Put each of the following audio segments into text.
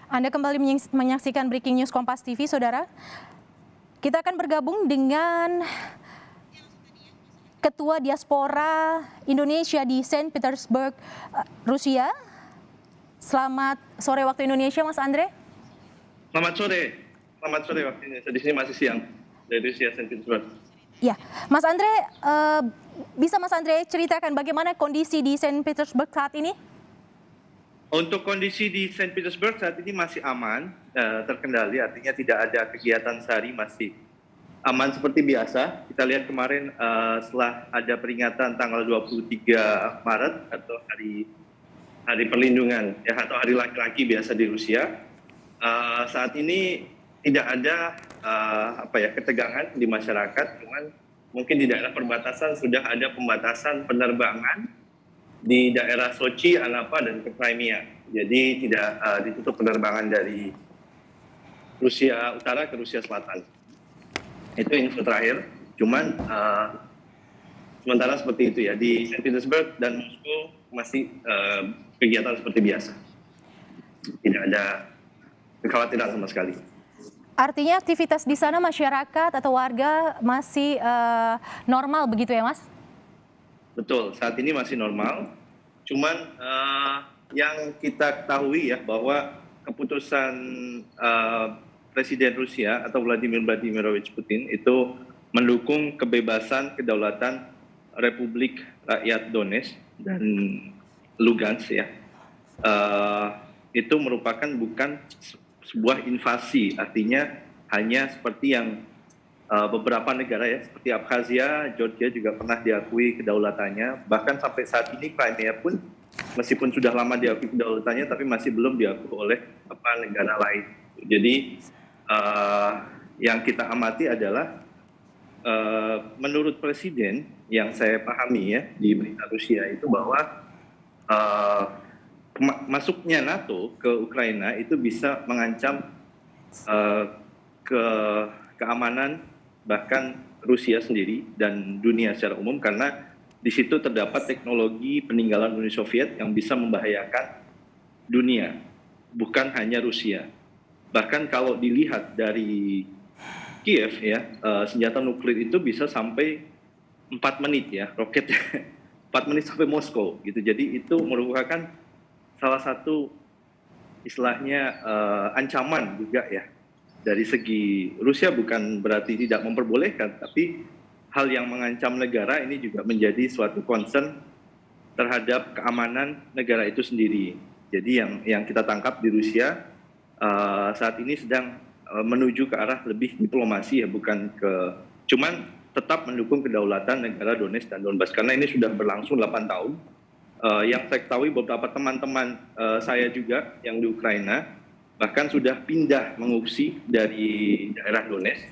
Anda kembali menyaksikan Breaking News Kompas TV, Saudara. Kita akan bergabung dengan Ketua Diaspora Indonesia di Saint Petersburg, Rusia. Selamat sore waktu Indonesia, Mas Andre. Selamat sore waktu Indonesia. Di sini masih siang dari Rusia, Saint Petersburg. Ya, Mas Andre, bisa Mas Andre ceritakan bagaimana kondisi di Saint Petersburg saat ini? Untuk kondisi di Saint Petersburg saat ini masih aman, terkendali, artinya tidak ada kegiatan sehari, masih aman seperti biasa. Kita lihat kemarin setelah ada peringatan tanggal 23 Maret atau hari perlindungan ya, atau hari laki-laki biasa di Rusia, saat ini tidak ada ketegangan di masyarakat, cuman mungkin di daerah perbatasan sudah ada pembatasan penerbangan di daerah Sochi, Anapa, dan ke Crimea. Jadi tidak ditutup penerbangan dari Rusia Utara ke Rusia Selatan. Itu info terakhir. Cuman sementara seperti itu ya. Di Saint Petersburg dan Moskow masih kegiatan seperti biasa. Tidak ada kekhawatiran sama sekali. Artinya aktivitas di sana masyarakat atau warga masih normal begitu ya, Mas? Betul, saat ini masih normal. Cuman yang kita ketahui ya bahwa keputusan Presiden Rusia atau Vladimir Vladimirovich Putin itu mendukung kebebasan kedaulatan Republik Rakyat Donetsk dan Lugansk ya. Itu merupakan bukan sebuah invasi, artinya hanya seperti yang beberapa negara ya, seperti Abkhazia, Georgia juga pernah diakui kedaulatannya. Bahkan sampai saat ini Crimea pun meskipun sudah lama diakui kedaulatannya, tapi masih belum diakui oleh negara lain. Jadi yang kita amati adalah menurut Presiden yang saya pahami ya di berita Rusia itu bahwa masuknya NATO ke Ukraina itu bisa mengancam keamanan bahkan Rusia sendiri dan dunia secara umum, karena di situ terdapat teknologi peninggalan Uni Soviet yang bisa membahayakan dunia, bukan hanya Rusia. Bahkan kalau dilihat dari Kiev ya, senjata nuklir itu bisa sampai 4 menit ya, roketnya 4 menit sampai Moskow gitu. Jadi itu merupakan salah satu istilahnya ancaman juga ya. Dari segi Rusia bukan berarti tidak memperbolehkan, tapi hal yang mengancam negara ini juga menjadi suatu concern terhadap keamanan negara itu sendiri. Jadi yang kita tangkap di Rusia saat ini sedang menuju ke arah lebih diplomasi ya, bukan cuman tetap mendukung kedaulatan negara Donetsk dan Donbas, karena ini sudah berlangsung 8 tahun. Yang saya ketahui beberapa teman-teman saya juga yang di Ukraina bahkan sudah pindah mengungsi dari daerah Donetsk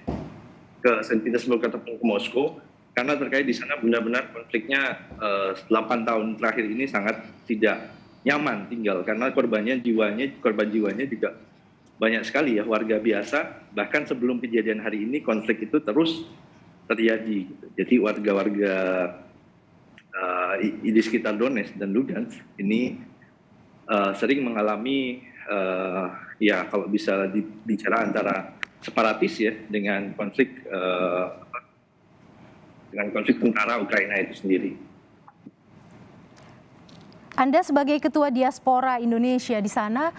ke Saint Petersburg ataupun ke Moskow, karena terkait di sana benar-benar konfliknya 8 tahun terakhir ini sangat tidak nyaman tinggal, karena korban jiwanya juga banyak sekali ya, warga biasa. Bahkan sebelum kejadian hari ini konflik itu terus terjadi. Jadi warga-warga di sekitar Donetsk dan Lugansk ini sering mengalami ya kalau bisa bicara antara separatis ya dengan konflik tentara Ukraina itu sendiri. Anda sebagai Ketua Diaspora Indonesia di sana,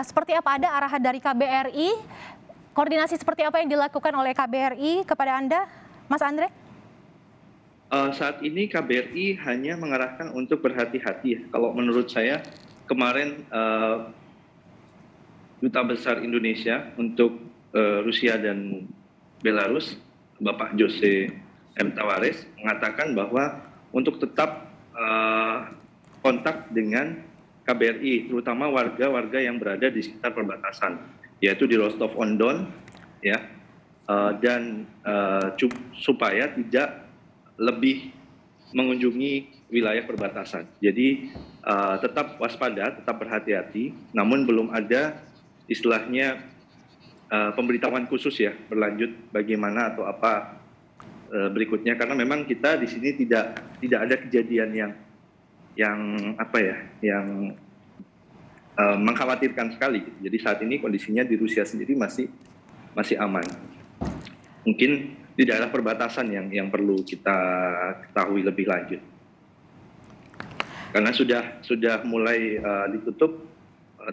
seperti apa, ada arahan dari KBRI? Koordinasi seperti apa yang dilakukan oleh KBRI kepada Anda, Mas Andre? Saat ini KBRI hanya mengarahkan untuk berhati-hati. Kalau menurut saya kemarin Duta Besar Indonesia untuk Rusia dan Belarus, Bapak Jose M. Tavares, mengatakan bahwa untuk tetap kontak dengan KBRI, terutama warga-warga yang berada di sekitar perbatasan, yaitu di Rostov-on-Don, ya, dan supaya tidak lebih mengunjungi wilayah perbatasan. Jadi tetap waspada, tetap berhati-hati, namun belum ada istilahnya pemberitahuan khusus ya berlanjut bagaimana atau apa berikutnya, karena memang kita di sini tidak ada kejadian yang mengkhawatirkan sekali. Jadi saat ini kondisinya di Rusia sendiri masih aman. Mungkin di daerah perbatasan yang perlu kita ketahui lebih lanjut. Karena sudah mulai ditutup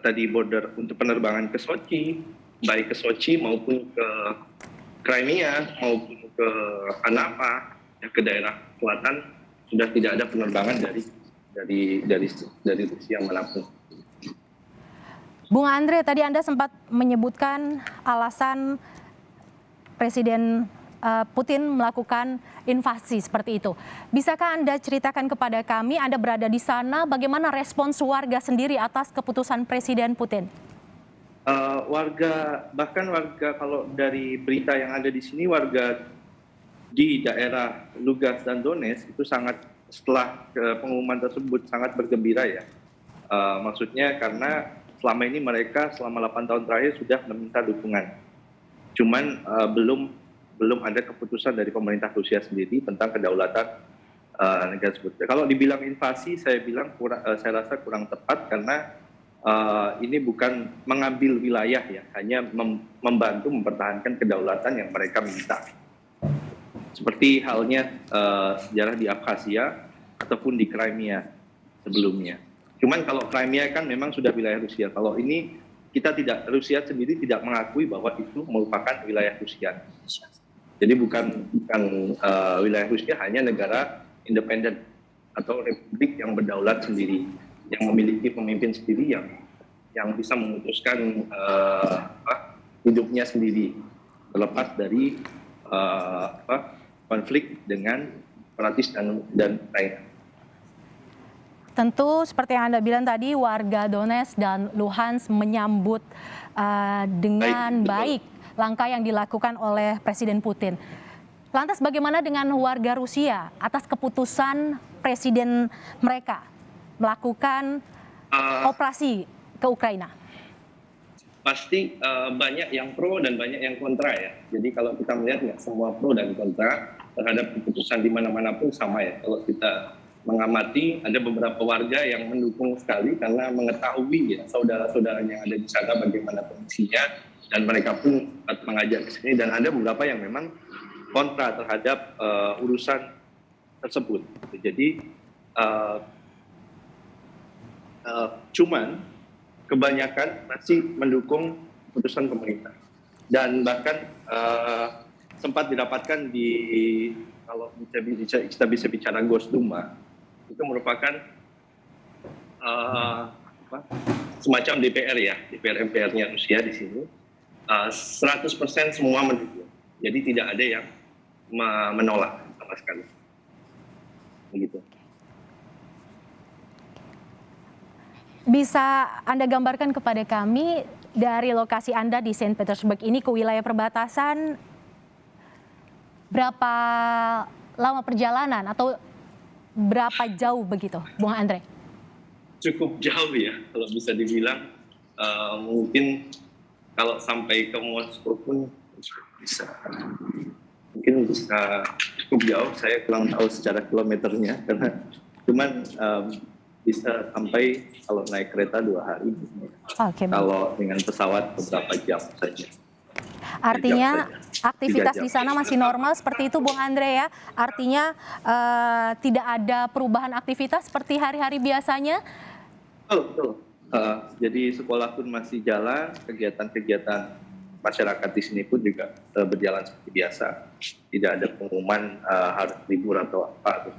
tadi border untuk penerbangan ke Sochi, baik ke Sochi maupun ke Crimea maupun ke Anapa, ke daerah selatan sudah tidak ada penerbangan dari Rusia manapun. Bung Andre, tadi Anda sempat menyebutkan alasan Presiden Putin melakukan invasi seperti itu. Bisakah Anda ceritakan kepada kami, Anda berada di sana, bagaimana respons warga sendiri atas keputusan Presiden Putin? Bahkan warga kalau dari berita yang ada di sini, warga di daerah Lugansk dan Donetsk itu sangat, setelah pengumuman tersebut, sangat bergembira ya. Maksudnya karena selama ini mereka selama 8 tahun terakhir sudah meminta dukungan. Cuman belum ada keputusan dari pemerintah Rusia sendiri tentang kedaulatan negara tersebut. Kalau dibilang invasi, saya rasa kurang tepat karena ini bukan mengambil wilayah ya, hanya membantu mempertahankan kedaulatan yang mereka minta. Seperti halnya sejarah di Abkhazia ataupun di Crimea sebelumnya. Cuman kalau Crimea kan memang sudah wilayah Rusia. Kalau ini Rusia sendiri tidak mengakui bahwa itu merupakan wilayah Rusia. Jadi bukan wilayah Rusia, hanya negara independen atau republik yang berdaulat sendiri, yang memiliki pemimpin sendiri yang bisa memutuskan hidupnya sendiri, terlepas dari konflik dengan Perancis dan Ukraina. Tentu seperti yang Anda bilang tadi, warga Donetsk dan Luhansk menyambut dengan baik langkah yang dilakukan oleh Presiden Putin. Lantas bagaimana dengan warga Rusia atas keputusan Presiden mereka melakukan operasi ke Ukraina? Pasti banyak yang pro dan banyak yang kontra ya. Jadi kalau kita melihat nggak semua pro dan kontra terhadap keputusan di mana-mana pun sama ya. Kalau kita mengamati, ada beberapa warga yang mendukung sekali karena mengetahui ya saudara-saudaranya yang ada di sana bagaimana kondisinya, dan mereka pun mengajak ke sini, dan ada beberapa yang memang kontra terhadap urusan tersebut. Jadi cuman kebanyakan masih mendukung keputusan pemerintah, dan bahkan sempat didapatkan kalau kita bisa bicara Gosduma, itu merupakan semacam DPR ya, DPR MPR-nya Rusia di sini. 100% semua mendukung, jadi tidak ada yang menolak sama sekali. Begitu. Bisa Anda gambarkan kepada kami dari lokasi Anda di Saint Petersburg ini ke wilayah perbatasan, berapa lama perjalanan atau berapa jauh begitu, Bung Andre? Cukup jauh ya, kalau bisa dibilang. Mungkin kalau sampai ke Moskow pun mungkin bisa cukup jauh. Saya kurang tahu secara kilometernya, karena cuman bisa sampai kalau naik kereta 2 hari. Kalau dengan pesawat beberapa jam saja. Artinya aktivitas di sana masih normal seperti itu, Bung Andre ya? Artinya tidak ada perubahan aktivitas seperti hari-hari biasanya? Betul. Jadi sekolah pun masih jalan, kegiatan-kegiatan masyarakat di sini pun juga berjalan seperti biasa. Tidak ada pengumuman harus libur atau apa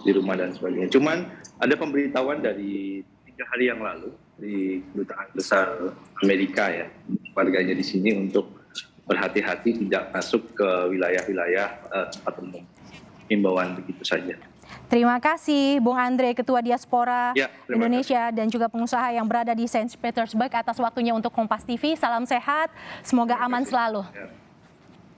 di rumah dan sebagainya. Cuman ada pemberitahuan dari 3 hari yang lalu di Kedutaan Besar Amerika ya, warganya di sini untuk berhati-hati tidak masuk ke wilayah-wilayah tempat umum. Himbauan begitu saja. Terima kasih Bung Andre, Ketua Diaspora Indonesia kasih. dan juga pengusaha yang berada di Saint Petersburg atas waktunya untuk Kompas TV. Salam sehat, semoga aman selalu.